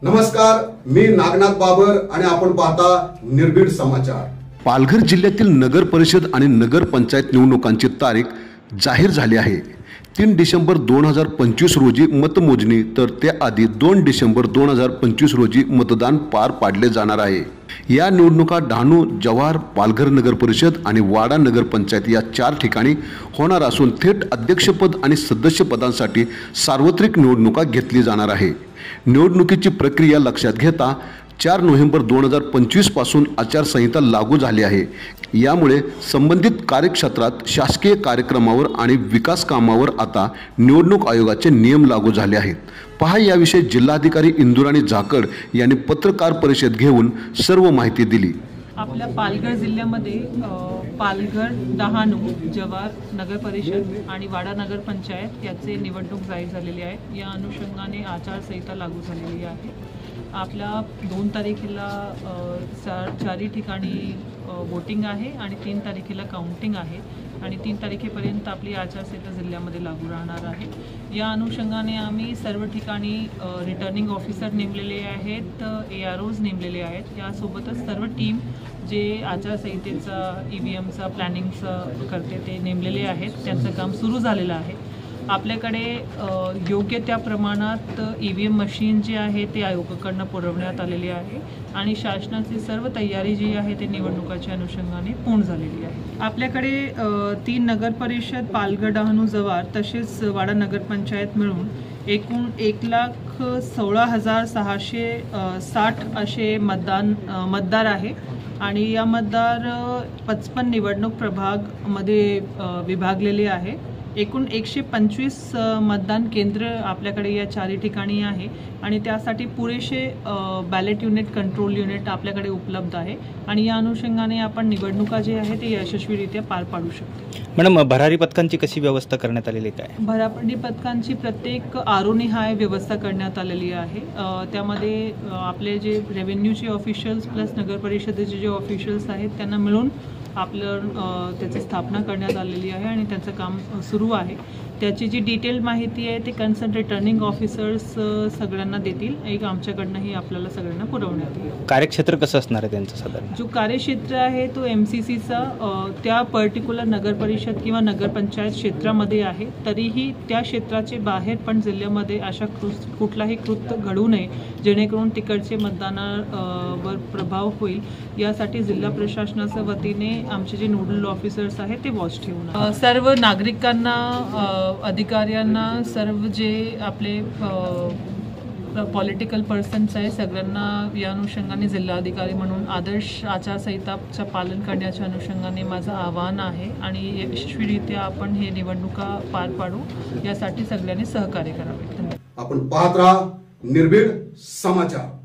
नमस्कार, मी नागनाथ बाबर आणि आपण पाहता निर्भीड समाचार। पालघर जिल्ह्यातील नगर परिषद आणि नगर पंचायत निवडणुकांची तारीख जाहीर झाली आहे। 3 डिसेंबर 2025 रोजी मतमोजणी तर त्याआधी 2 डिसेंबर 2025 रोजी मतदान पार पाडले जाणार आहे। या निवडणुका डहाणू, जव्हार, पालघर नगर परिषद आणि वाडा नगर पंचायत या 4 ठिकाणी होणार असून थेट अध्यक्षपद आणि सदस्यपदांसाठी सार्वत्रिक निवडणुका घेतली जाणार आहे। निवडणुकीची प्रक्रिया लक्षात घेता 4 नोव्हेंबर 2025 पासून आचारसंहिता लागू झाली आहे। यामुळे संबंधित कार्यक्षेत्रात शासकीय कार्यक्रमावर आणि विकास कामावर आता निवडणूक आयोगाचे नियम लागू झाले आहेत। पहा याविषयी जिल्हाधिकारी इंदुराणी झाकड यांनी पत्रकार परिषद घेऊन सर्व माहिती दिली। आपल्या पालघर जिल्ह्यामध्ये पालघर, डहाणू, जव्हार नगर परिषद आणि वाडा नगर पंचायत याचे निवडणूक जाहीर झालेली आहे। या अनुषंगाने आचारसंहिता लागू झालेली आहे। आपल्या 2 तारखेला 4 ठिकाणी वोटिंग आहे आणि 3 तारखेला काउंटिंग आहे आणि 3 तारखेपर्यंत आपली आचारसंहिता जिल्ह्यामध्ये लागू राहणार आहे। या अनुषंगाने आम्ही सर्व ठिकाणी रिटर्निंग ऑफिसर नेमलेले आहेत, AROज नेमलेले आहेत। यासोबतच सर्व टीम जे आचारसंहितेचा EVMचा प्लॅनिंगचं करते ते नेमलेले आहेत। त्यांचं काम सुरू झालेलं आहे। आपल्याकडे योग्य त्या प्रमाणात EVM मशीन जे आहे ते आयोगाकडून पुरवण्यात आलेली आहे आणि शासनाची सर्व तयारी जी आहे ते निवडणुकाच्या अनुषंगाने पूर्ण झालेली आहे। आपल्याकडे 3 नगर परिषद पालघर, डहाणू, जव्हार तसेच वाडा नगर पंचायत मिळून एकूण 1,16,660 असे मतदार आहे आणि या मतदार 55 निवडणूक प्रभागमध्ये विभागलेले आहे। एकूण 125 मतदान केंद्र आपल्याकडे या 4 ठिकाणी आहे आणि त्यासाठी पुरेसे बॅलेट युनिट, कंट्रोल युनिट आपल्याकडे उपलब्ध आहे आणि या अनुषंगाने आपण निवडणुका जे आहे ते यशस्वीरित्या पार पाडू शकतो। मॅडम, भरारी पथकांची कशी व्यवस्था करण्यात आलेली काय? भरारी पथकांची प्रत्येक आरोनिहाय व्यवस्था करण्यात आलेली आहे। त्यामध्ये आपले जे रेव्हेन्यूचे ऑफिशियल्स प्लस नगर परिषदेचे जे ऑफिशियल्स आहेत त्यांना मिळून त्याची स्थापना करण्यात आलेली आहे आणि त्याचं काम सुरू आहे। त्याची जी डिटेल माहिती आहे ते कन्सर्न रिटर्निंग ऑफिसर्स सगळ्यांना देतील। एक आमच्याकडनंही आपल्याला सगळ्यांना पुरवण्यात येईल। कार्यक्षेत्र कसं असणार आहे त्यांचं साधारण? जो कार्यक्षेत्र आहे तो MCCचा त्या पर्टिक्युलर नगर परिषद किंवा नगरपंचायत क्षेत्रामध्ये आहे। तरीही त्या क्षेत्राचे बाहेर पण जिल्ह्यामध्ये अशा कुठलाही कृत्य घडू नये जेणेकरून तिकडचे मतदानावर प्रभाव होईल यासाठी जिल्हा प्रशासनाच्या वतीने आमचे जे नोडल ऑफिसर्स आहेत ते वॉच ठेवून सर्व नागरिकांना, अधिकाऱ्यांना, सर्व जे आपले पॉलिटिकल पर्सन्स आहे सगळ्यांना या अनुषंगाने जिल्हाधिकारी म्हणून आदर्श आचारसंहिताचं पालन करण्याच्या अनुषंगाने माझं आवाहन आहे आणि यशस्वीरित्या आपण हे निवडणुका पार पाडू यासाठी सगळ्यांनी सहकार्य करावे। आपण पाहत राहा निर्भीड समाचार।